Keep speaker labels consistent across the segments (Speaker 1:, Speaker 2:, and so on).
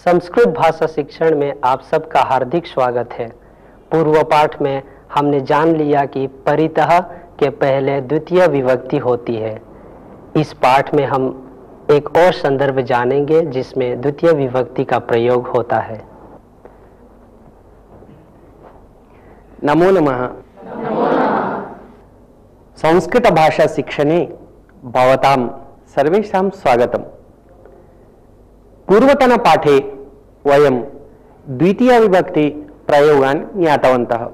Speaker 1: संस्कृत भाषा शिक्षण में आप सबका हार्दिक स्वागत है। पूर्व पाठ में हमने जान लिया कि परितः के पहले द्वितीय विभक्ति होती है। इस पाठ में हम एक और संदर्भ जानेंगे जिसमें द्वितीय विभक्ति का प्रयोग होता है।
Speaker 2: नमो नमः। संस्कृत भाषा शिक्षणे भवतां सर्वेषां स्वागतम्। पूर्वतन पाठे वयं द्वितीय विभक्ति प्रयोगान् ज्ञातवन्तः।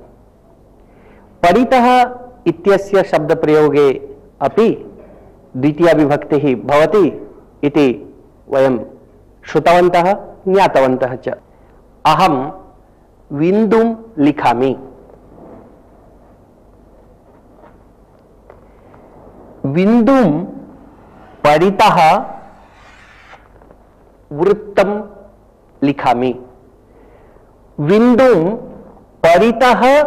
Speaker 2: परितः इत्यस्य शब्द प्रयोगे अपि द्वितीय विभक्तिः भवति इति वयं श्रुतवन्तः ज्ञातवन्तः च। अहं बिन्दुं लिखामि। बिन्दुं परितः वृत्तं लिखामि। बिन्दुं परितः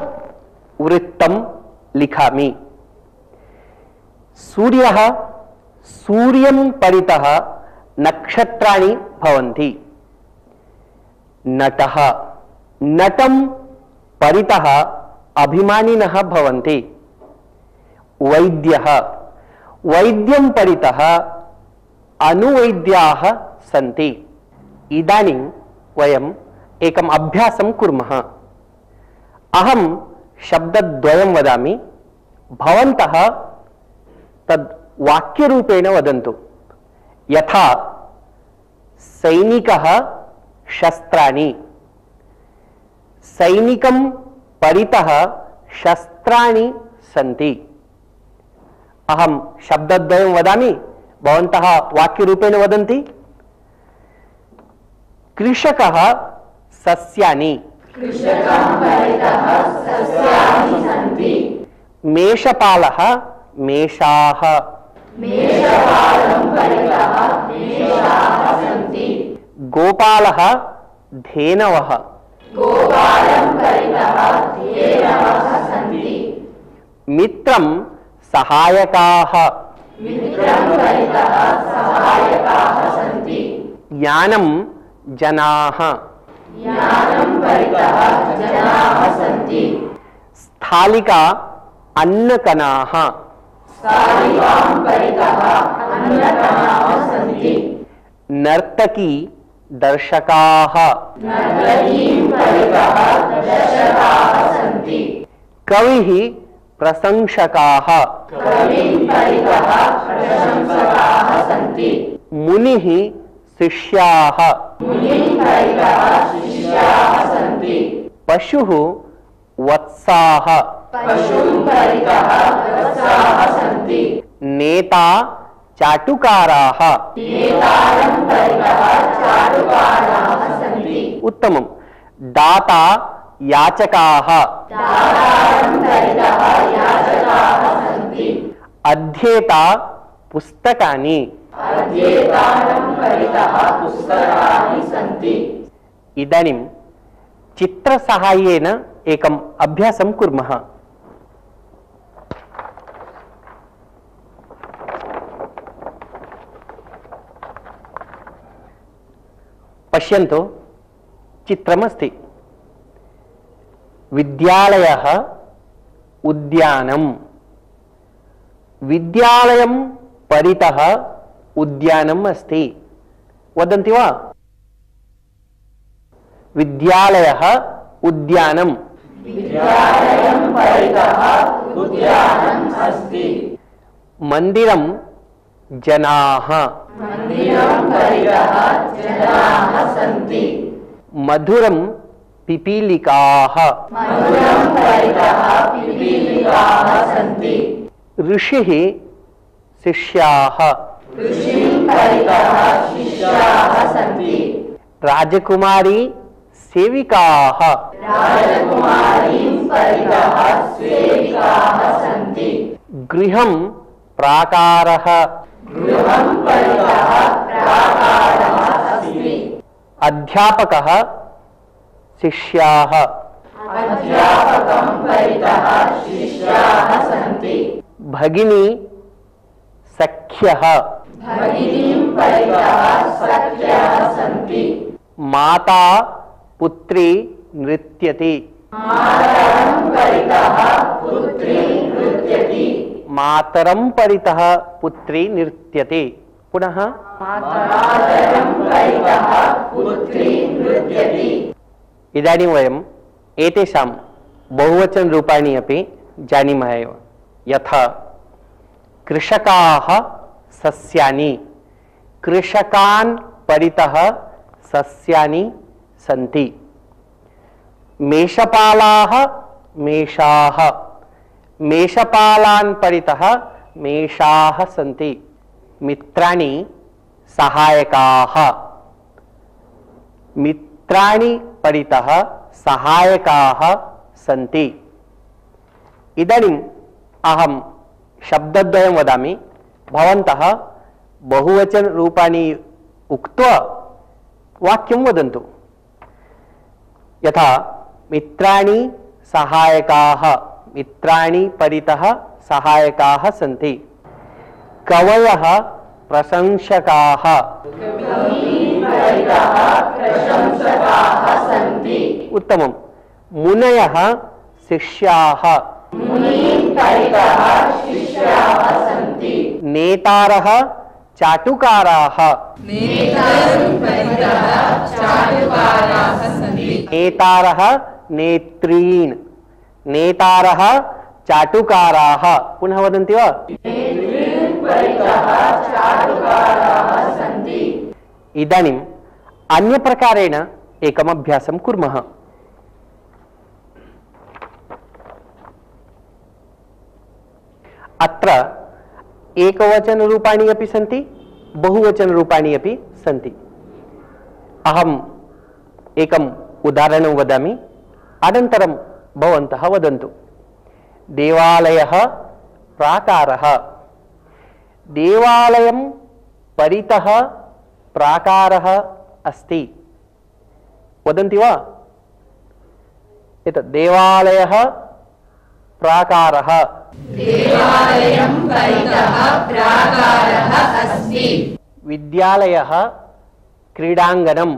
Speaker 2: वृत्तं लिखामि। सूर्यः सूर्यं परितः नक्षत्राणि भवन्ति। नटः नटं परितः अभिमानिनः भवन्ति। वैद्यः वैद्यं परितः अनुवैद्याः सन्ति। इदानीं वयम् एकम् अभ्यासं कुर्मः। अहं शब्दद्वयं वदामि, भवन्तः तद् वाक्यरूपेण वदन्तु। यथा सैनिकः शस्त्राणि। सैनिकं परितः शस्त्राणि सन्ति। अहं शब्दद्वयं वदामि, भवन्तः वाक्यरूपेण वदन्ति। कृषकः सस्यानि।
Speaker 3: कृषकं परितः सस्यानि सन्ति।
Speaker 2: मेषपालः मेषाः।
Speaker 3: मेषपालं परितः मेषाः सन्ति।
Speaker 2: गोपालः धेनवः।
Speaker 3: गोपालं परितः धेनवः सन्ति।
Speaker 2: मित्रं सहायकाः।
Speaker 3: मित्रं परितः सहायकाः सन्ति।
Speaker 2: ज्ञानं जनाः।
Speaker 3: ज्ञानं परितः जनाः सन्ति।
Speaker 2: स्थालिका अन्नकणाः।
Speaker 3: स्थालिकां परितः अन्नकणाः सन्ति।
Speaker 2: नर्तकी दर्शकाः।
Speaker 3: नर्तकीं परितः दर्शकाः सन्ति।
Speaker 2: कविः प्रशंसकाः।
Speaker 3: कविं परितः प्रशंसकाः सन्ति।
Speaker 2: मुनिः शिष्याः।
Speaker 3: मुनिं परितः शिष्याः सन्ति।
Speaker 2: पशुः वत्साः।
Speaker 3: पशुं परितः वत्साः सन्ति।
Speaker 2: नेता चाटुकाराः।
Speaker 3: नेतारं परितः चाटुकाराः सन्ति।
Speaker 2: उत्तमम्। दाता याचकाः।
Speaker 3: दातारं परितः याचकाः सन्ति।
Speaker 2: अध्येता पुस्तकानि।
Speaker 3: अध्येतारं परितः पुस्तकानि सन्ति।
Speaker 2: इदानीं चित्रसहाय्येन एकम् अभ्यासं कुर्मः। पश्यन्तु, चित्रमस्ति। विद्यालयः उद्यानं। विद्यालयं परितः उद्यानम् अस्ति। वदन्ति वा? विद्यालयः उद्यानं।
Speaker 3: विद्यालयं परितः उद्यानम् अस्ति।
Speaker 2: मन्दिरं जनाः।
Speaker 3: मन्दिरं परितः जनाः सन्ति।
Speaker 2: मधुरं पिपीलिकाः।
Speaker 3: मधुरं परितः पिपीलिकाः सन्ति।
Speaker 2: ऋषिः शिष्याः।
Speaker 3: ऋषिं परितः शिष्याः सन्ति।
Speaker 2: राजकुमारी सेविकाः।
Speaker 3: राजकुमारीं परितः सेविकाः सन्ति।
Speaker 2: गृहं प्राकारः।
Speaker 3: गृहं परितः प्राकारः अस्ति।
Speaker 2: अध्यापकः शिष्याः।
Speaker 3: अध्यापकं परितः शिष्याः सन्ति।
Speaker 2: भगिनी सख्यः।
Speaker 3: भगिनीं परितः सख्यः सन्ति।
Speaker 2: माता पुत्री नृत्यति।
Speaker 3: मातरं परितः पुत्री नृत्यति।
Speaker 2: मातरं परितः पुत्री नृत्यति। पुनः
Speaker 3: मातरं परितः पुत्री नृत्यति।
Speaker 2: इदानीं वयम् एतेषां बहुवचन रूपाणि अपि जानीमः एव। यथा कृषकाः सस्यानि, कृषकान् परितः सस्यानि सन्ति। मेषपालाः मेषाः, मेषपालान् परितः मेषाः सन्ति। मित्राणि सहायकाः, मित्राणि परितः सहायकाः सन्ति। इदानीम् अहं शब्दद्वयं वदामि, भवन्तः बहुवचन रूपाणि उक्त्वा वाक्यं वदन्तु। यथा मित्राणि सहायकाः, मित्राणि परितः सहायकाः सन्ति। कवयः प्रशंसकाः,
Speaker 3: परितः प्रशंसकाः सन्ति।
Speaker 2: उत्तमम्। मुनयः शिष्याः,
Speaker 3: मुनीन् परितः शिष्याः सन्ति।
Speaker 2: नेतारः चाटुकाराः,
Speaker 3: नेतारं परितः चाटुकाराः सन्ति।
Speaker 2: नेतारः नेत्रीन्, नेतारः चाटुकाराः। पुनः वदन्ति वा?
Speaker 3: नेत्रीन् परितः चाटुकाराः सन्ति।
Speaker 2: इदानीम् अन्यप्रकारेण एकम् अभ्यासं कुर्मः। अत्र एकवचनरूपाणि अपि सन्ति, बहुवचनरूपाणि अपि सन्ति। अहम् एकम् उदाहरणं वदामि, अनन्तरं भवन्तः वदन्तु। देवालयः प्राकारः, देवालयं परितः प्राकारः अस्ति। वदन्ति वा? एतत् देवालयः प्राकारः,
Speaker 3: देवालयं परितः प्राकारः अस्ति।
Speaker 2: विद्यालयः क्रीडाङ्गणं,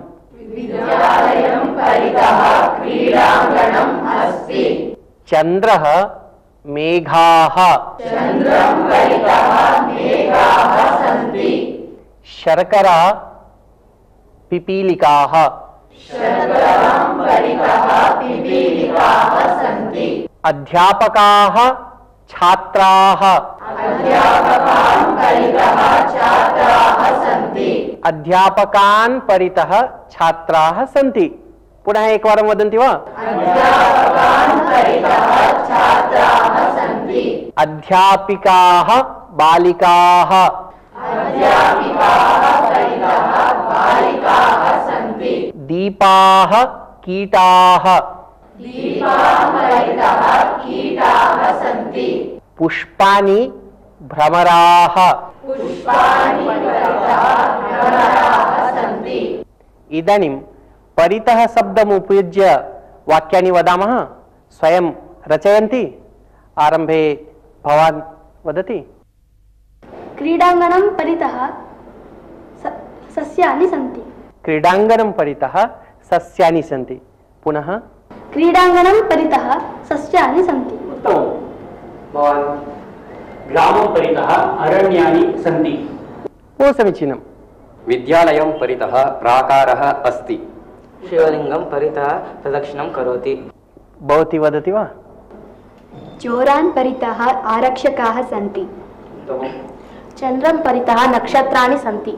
Speaker 3: विद्यालयं परितः क्रीडाङ्गणम् अस्ति।
Speaker 2: चन्द्रः मेघाः,
Speaker 3: चन्द्रं परितः मेघाः सन्ति।
Speaker 2: शर्करा पिपीलिकाः,
Speaker 3: शर्करां परितः पिपीलिकाः सन्ति।
Speaker 2: अध्यापकाः छात्राः,
Speaker 3: अध्यापकान् परितः छात्राः सन्ति।
Speaker 2: अध्यापकान् परितः छात्राः सन्ति। पुनः एकवारं वदन्ति वा?
Speaker 3: अध्यापकान् परितः छात्राः सन्ति।
Speaker 2: अध्यापिकाः बालिकाः,
Speaker 3: अध्यापिकाः परितः बालिकाः सन्ति।
Speaker 2: दीपाः कीटाः,
Speaker 3: दीपान् परितः कीटाः सन्ति।
Speaker 2: पुष्पाणि भ्रमराः।
Speaker 3: पुष्पाणि परितः भ्रमराः सन्ति।
Speaker 2: इदानीं परितः शब्दम् उपयुज्य वाक्यानि वदामः। स्वयं रचयन्ति? आरम्भे भवान् वदति।
Speaker 4: क्रीडाङ्गणं परितः सस्यानि सन्ति।
Speaker 2: क्रीडाङ्गणं परितः सस्यानि सन्ति। पुनः
Speaker 4: क्रीडाङ्गणं परितः सस्यानि सन्ति।
Speaker 5: उत्तमं। भवान् ग्रामं परितः अरण्यानि सन्ति।
Speaker 2: बहु समीचीनं।
Speaker 6: विद्यालयं परितः प्राकारः अस्ति।
Speaker 7: शिवलिङ्गं परितः प्रदक्षिणं करोति।
Speaker 2: भवती वदति वा?
Speaker 4: चोरान् परितः आरक्षकाः सन्ति। चन्द्रं परितः नक्षत्राणि सन्ति।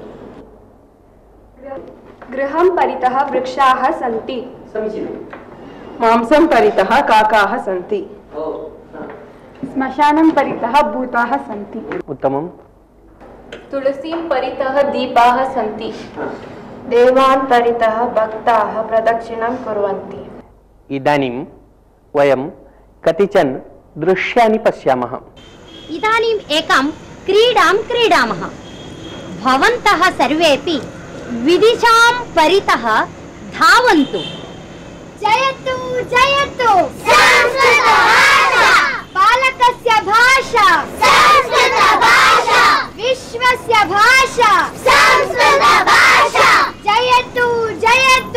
Speaker 4: गृहं परितः वृक्षाः सन्ति।
Speaker 2: समीचीनं।
Speaker 8: मांसं परितः काकाः सन्ति। श्मशानं परितः भूताः सन्ति।
Speaker 2: उत्तमं।
Speaker 8: तुलसीं परितः दीपाः सन्ति।
Speaker 4: देवान् परितः भक्ताः प्रदक्षिणं कुर्वन्ति।
Speaker 2: इदानीं वयं कतिचन दृश्यानि पश्यामः।
Speaker 9: इदानीम् एकं क्रीडां क्रीडामः। भवन्तः सर्वेपि विदिशां परितः धावन्तु। जयतु जयतु संस्कृतभाषा, बालकस्य भाषा संस्कृतभाषा, विश्वस्य भाषा संस्कृतभाषा। जयतु जयतु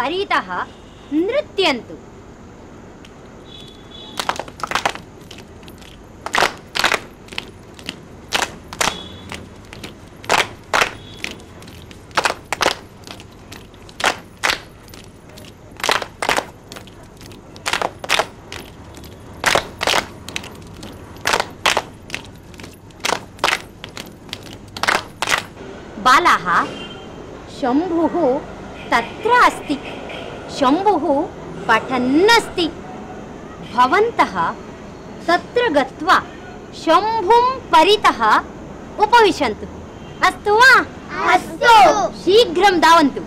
Speaker 9: परितः नृत्यन्तु। बालाः शम्भुः तत्र अस्ति, शम्भुः पठन्नस्ति। भवन्तः तत्र गत्वा शम्भुं परितः उपविशन्तु। अस्तु वा?
Speaker 4: अस्तु।
Speaker 9: शीघ्रं धावन्तु।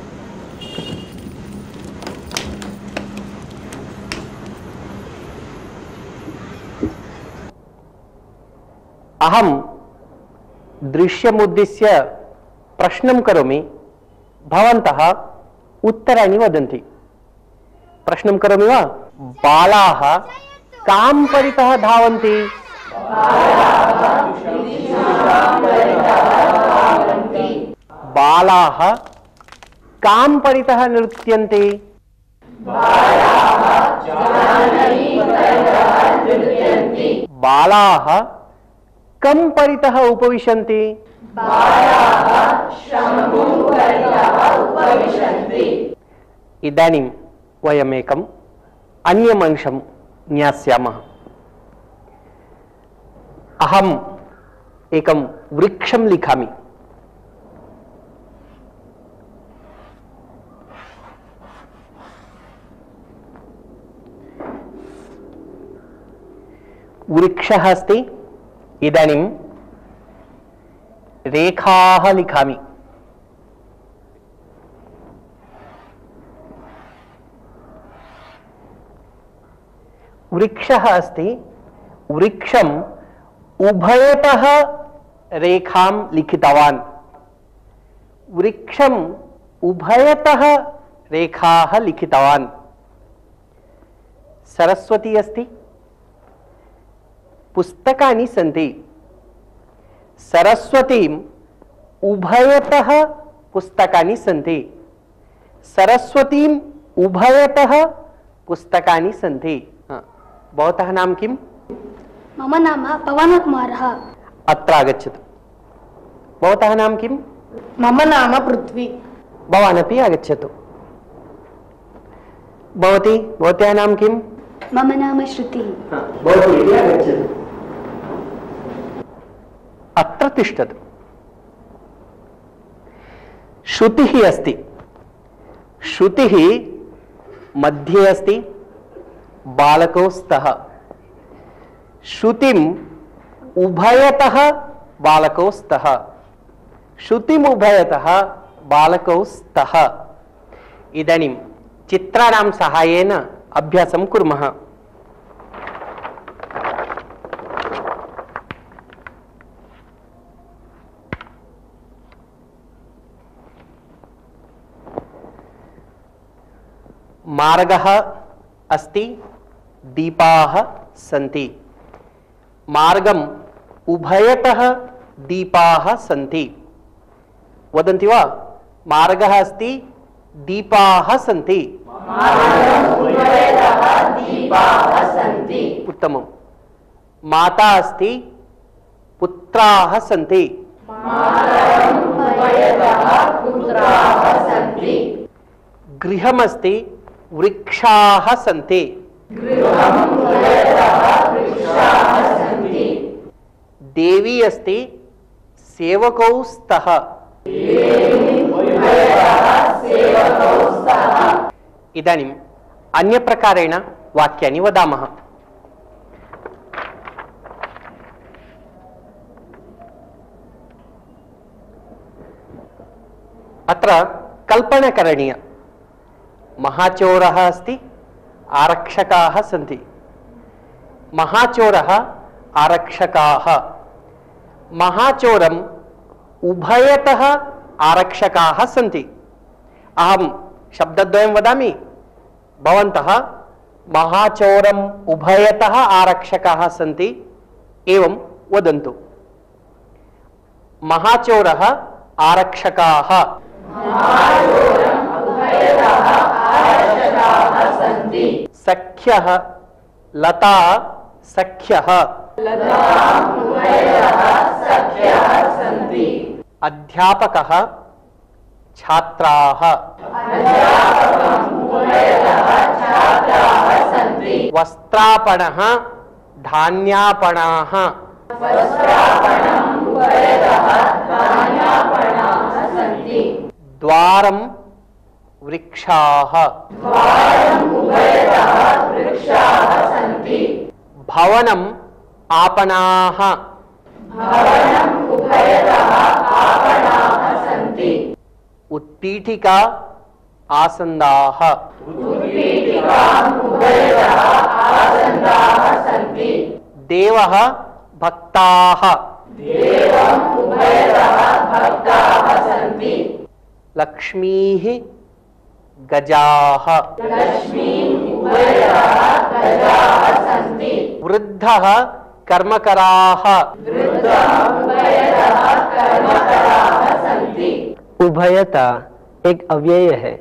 Speaker 2: अहं दृश्यमुद्दिश्य प्रश्नं करोमि, भवन्तः उत्तराणि वदन्ति। प्रश्नं करोमि वा? बालाः कां परितः धावन्ति? बालाः कां परितः नृत्यन्ते? बालाः कं परितः उपविशन्ति? इदानीं वयमेकम् अन्यम् अंशं ज्ञास्यामः। अहम् एकं वृक्षं लिखामि। वृक्षः अस्ति। इदानीं रेखाः लिखामि। वृक्षः अस्ति। वृक्षम् उभयतः रेखां लिखितवान्। वृक्षम् उभयतः रेखाः लिखितवान्। सरस्वती अस्ति। पुस्तकानि सन्ति। सरस्वतीम् उभयतः पुस्तकानि सन्ति। सरस्वतीम् उभयतः पुस्तकानि सन्ति। भवतः नाम किम्?
Speaker 4: मम नाम पवनकुमारः।
Speaker 2: अत्र आगच्छतु। भवतः नाम किम्?
Speaker 8: मम नाम पृथ्वी।
Speaker 2: भवान् अपि आगच्छतु। भवत्याः नाम किम्?
Speaker 4: मम नाम श्रुतिः।
Speaker 2: भवती अपि आगच्छतु। अत्र तिष्ठतु। श्रुतिः अस्ति। श्रुतिः मध्ये अस्ति, बालकौ स्तः। श्रुतिम् उभयतः बालकौ स्तः। श्रुतिम् उभयतः बालकौ स्तः। इदानीं चित्राणां सहायेन अभ्यासं कुर्मः। मार्गः अस्ति, दीपाः सन्ति। मार्गम् उभयतः दीपाः सन्ति। वदन्ति वा? मार्गः अस्ति, दीपाः सन्ति। उत्तमम्। माता अस्ति, पुत्राः सन्ति। गृहमस्ति, वृक्षाः सन्ति। देवी अस्ति, सेवकौ स्तः। इदानीम् अन्यप्रकारेण वाक्यानि वदामः। अत्र कल्पना करणीया। महाचोरः अस्ति, आरक्षकाः सन्ति। महाचोरः, आरक्षकाः। महाचोरम् उभयतः आरक्षकाः सन्ति। अहं शब्दद्वयं वदामि, भवन्तः महाचोरम् उभयतः आरक्षकाः सन्ति एवं वदन्तु। महाचोरः, आरक्षकाः।
Speaker 3: सन्ति
Speaker 2: सख्यः लता सख्यः
Speaker 3: लतामुभयतः सख्यः सन्ति
Speaker 2: अध्यापकः छात्राः
Speaker 3: अध्यापकमुभयतः छात्राः सन्ति
Speaker 2: वस्त्रापणः धान्यापणाः
Speaker 3: वस्त्रापणमुभयतः धान्यापणाः सन्ति
Speaker 2: द्वारं वृक्षाः
Speaker 3: द्वारमुभयतः वृक्षाः सन्ति
Speaker 2: भवनम् आपणाः
Speaker 3: भवनमुभयतः आपणाः सन्ति
Speaker 2: उत्पीठिका आसन्दाः
Speaker 3: उत्पीठिकामुभयतः आसन्दाः सन्ति
Speaker 2: देवः भक्ताः
Speaker 3: देवमुभयतः भक्ताः सन्ति
Speaker 2: लक्ष्मीः गजाः
Speaker 3: लक्ष्मीमुभयतः गजाः सन्ति
Speaker 2: वृद्धः कर्मकराः
Speaker 3: वृद्धमुभयतः कर्मकराः सन्ति
Speaker 1: उभयता एक अव्यय है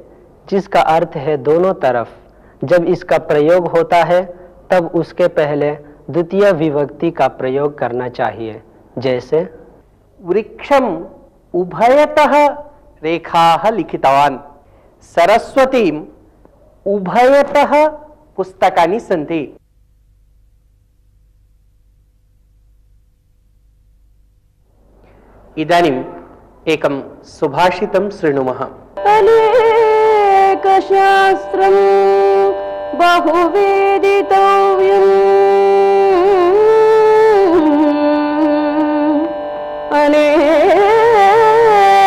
Speaker 1: जिसका अर्थ है दोनों तरफ। जब इसका प्रयोग होता है तब उसके पहले द्वितीय विभक्ति का प्रयोग करना चाहिए। जैसे
Speaker 2: वृक्षम उभयतः रेखाः लिखितवान् सरस्वतीम् उभयतः पुस्तकानि सन्ति। इदानीम् एकं सुभाषितं शृणुमः।
Speaker 8: अनेकशास्त्रं बहुवेदितव्यम्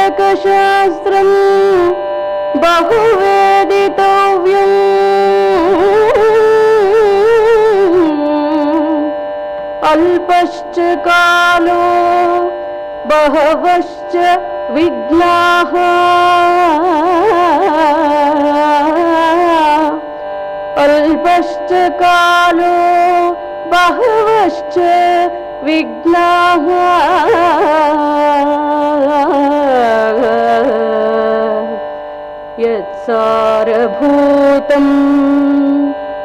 Speaker 8: अनेकशास्त्रं बहुवेदितव्यम् अल्पश्च कालो बहवश्च विघ्नाः अल्पश्च कालो बहवश्च विघ्नाः यत्सारभूतं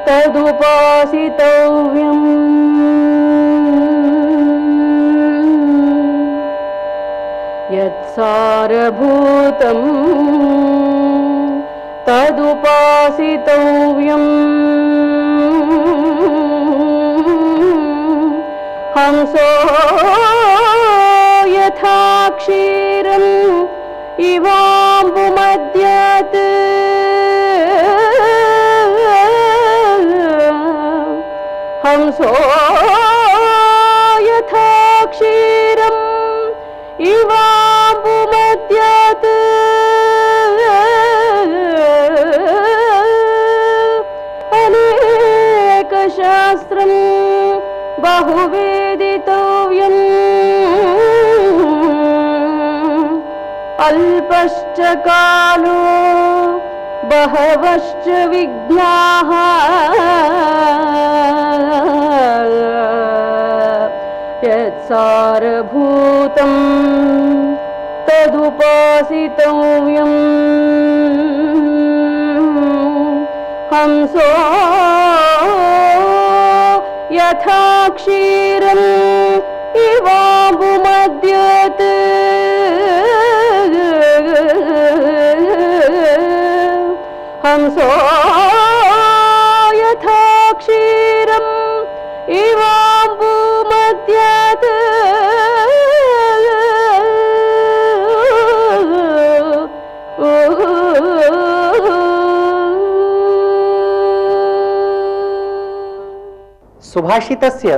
Speaker 8: तदुपासितव्यम् यत्सारभूतं तदुपासितव्यम् हंसो यथा क्षीरम् इवाम्बुमद्यात् हंसो यथा क्षीरम् इवाम्बुमद्यात् अनेकशास्त्रं बहुवेदितव्यम् अल्पश्च कालो बहवश्च विघ्नाः यत्सारभूतं तदुपासितव्यम् हंसो यथा क्षीरम् इवाम्बुमद्यात् हंसो यथा क्षीरम् इवाम्बुमद्यात्
Speaker 2: सुभाषितस्य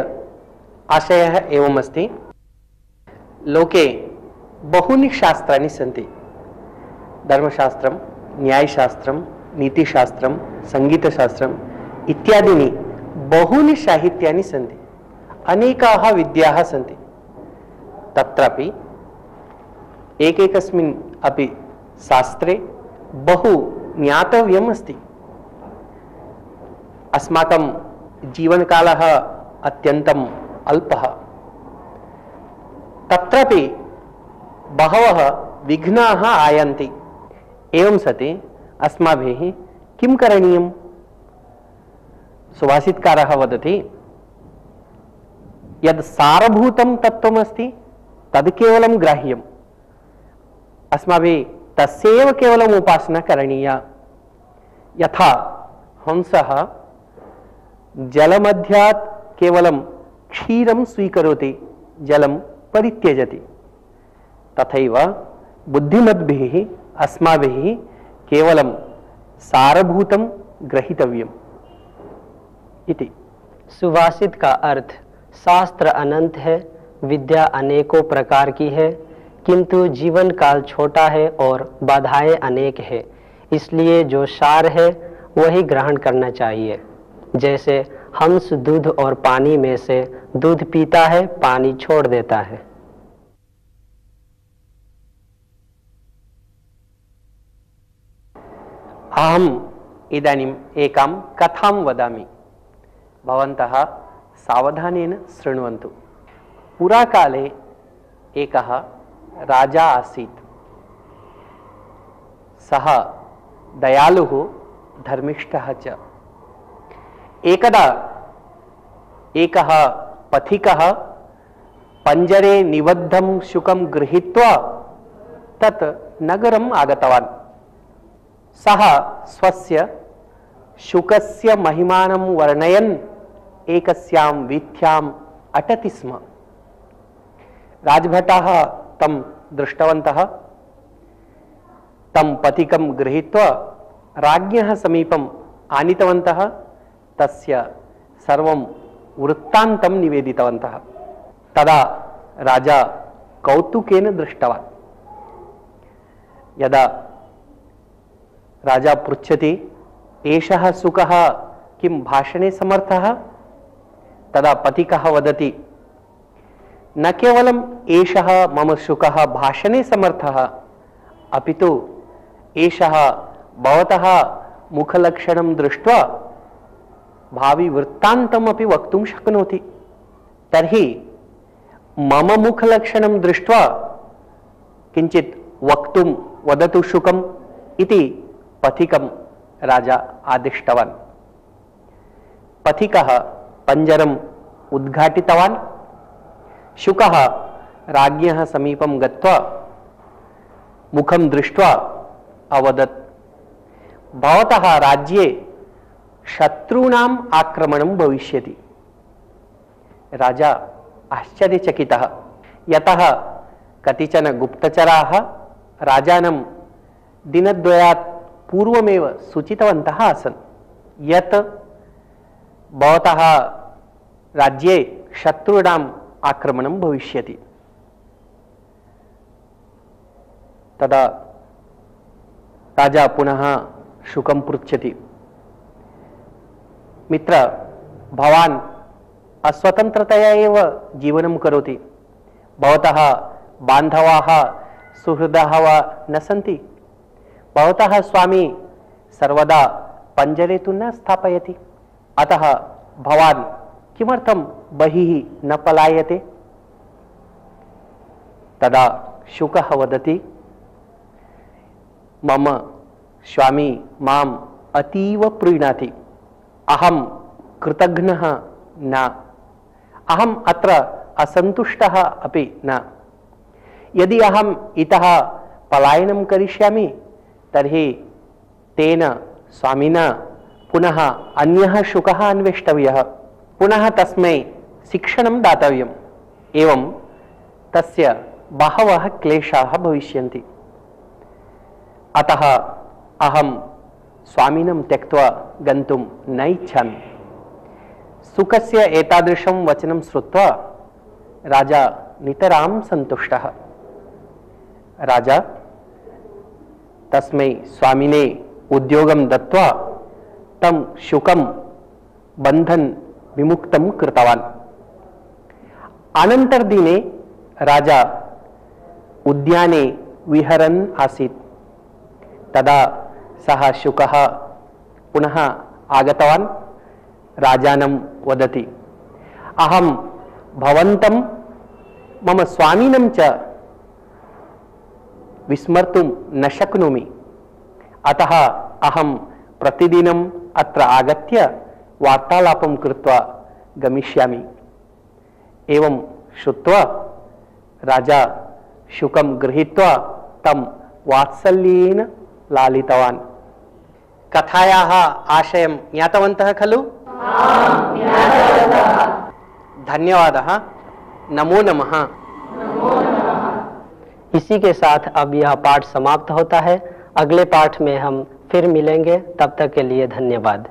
Speaker 2: आशयः एवमस्ति। लोके बहूनि शास्त्राणि सन्ति। धर्मशास्त्रं, न्यायशास्त्रं, नीतिशास्त्रं, संगीतशास्त्रम् इत्यादीनि बहूनि साहित्यानि सन्ति। अनेकाः विद्याः सन्ति। तत्रापि एकैकस्मिन् अपि शास्त्रे बहु ज्ञातव्यम् अस्ति। अस्माकं जीवनकालः अत्यन्तम् अल्पः। तत्रापि बहवः विघ्नाः आयान्ति। एवं सति अस्माभिः किं करणीयम् सुभाषितकारः वदति यद् सारभूतं तत्त्वमस्ति तद् केवलं ग्राह्यम्, अस्माभिः तस्यैव केवलम् उपासना करणीया। यथा हंसः जलमध्यात् केवलं क्षीरं स्वीकरोति, जलं परित्यजति, तथैव बुद्धिमद्भिः अस्माभिः केवलं सारभूतं ग्रहीतव्यम् इति।
Speaker 1: सुभाषित का अर्थ शास्त्र अनंत है, विद्या अनेकों प्रकार की है, किंतु जीवन काल छोटा है और बाधाएं अनेक है, इसलिए जो सार है वही ग्रहण करना चाहिए। जैसे हंस दूध और पानी में से दूध पीता है, पानी छोड़ देता है।
Speaker 2: अहम् इदानीम् एकां कथां वदामि, भवन्तः सावधानेन शृण्वन्तु। पुराकाले एकः राजा आसीत्। सः दयालुः धर्मिष्ठः च। एकदा एकः पथिकः पञ्जरे निबद्धं शुकं गृहीत्वा तत् नगरम् आगतवान्। सः स्वस्य शुकस्य महिमानं वर्णयन् एकस्यां वीथ्याम् अटति स्म। राजभटाः तं दृष्टवन्तः। तं पथिकं गृहीत्वा राज्ञः समीपम् आनीतवन्तः। तस्य सर्वं वृत्तान्तं निवेदितवन्तः। तदा राजा कौतुकेन दृष्टवान्। यदा राजा पृच्छति एषः शुकः किं भाषणे समर्थः, तदा पथिकः वदति न केवलम् एषः मम शुकः भाषणे समर्थः, अपितु एषः भवतः मुखलक्षणं दृष्ट्वा भावी वृत्तान्तमपि वक्तुं शक्नोति। तर्हि मम मुखलक्षणं दृष्ट्वा किञ्चित् वक्तुं वदतु शुकम् इति पथिकं राजा आदिष्टवान्। पथिकः पञ्जरम् उद्घाटितवान्। शुकः राज्ञः समीपं गत्वा मुखं दृष्ट्वा अवदत् भवतः राज्ये शत्रूणाम् आक्रमणं भविष्यति। राजा आश्चर्यचकितः, यतः कतिचन गुप्तचराः राजानं दिनद्वयात् पूर्वमेव सूचितवन्तः आसन् यत् भवतः राज्ये शत्रूणाम् आक्रमणं भविष्यति। तदा राजा पुनः शुकं पृच्छति, मित्र, भवान् अस्वतन्त्रतया एव जीवनं करोति, भवतः बान्धवाः सुहृदः वा न सन्ति, भवतः स्वामी सर्वदा पञ्जरे तु न स्थापयति, अतः भवान् किमर्थं बहिः न पलायते? तदा शुकः वदति मम स्वामी माम् अतीव प्रीणाति, अहं कृतघ्नः न, अहम् अत्र असन्तुष्टः अपि न। यदि अहम् इतः पलायनं करिष्यामि तर्हि तेन स्वामिना पुनः अन्यः शुकः अन्वेष्टव्यः, पुनः तस्मै शिक्षणं दातव्यम्, एवं तस्य बहवः क्लेशाः भविष्यन्ति। अतः अहं स्वामिनं त्यक्त्वा गन्तुं न इच्छामि। शुकस्य एतादृशं वचनं श्रुत्वा राजा नितरां सन्तुष्टः। राजा तस्मै स्वामिने उद्योगं दत्त्वा तं शुकं बन्धन विमुक्तं कृतवान्। अनन्तरदिने राजा उद्याने विहरन् आसीत्। तदा सः शुकः पुनः आगतवान्। राजानं वदति अहं भवन्तं मम स्वामिनं च विस्मर्तुं न शक्नोमि, अतः अहं प्रतिदिनम् अत्र आगत्य वार्तालापं कृत्वा गमिष्यामि। एवं श्रुत्वा राजा शुकं गृहीत्वा तं वात्सल्येन लालितवान्। कथायाः आशयं ज्ञातवन्तः खलु? धन्यवादः। नमो नमः।
Speaker 1: इसी के साथ अब यह पाठ समाप्त होता है। अगले पाठ में हम फिर मिलेंगे। तब तक के लिए धन्यवाद।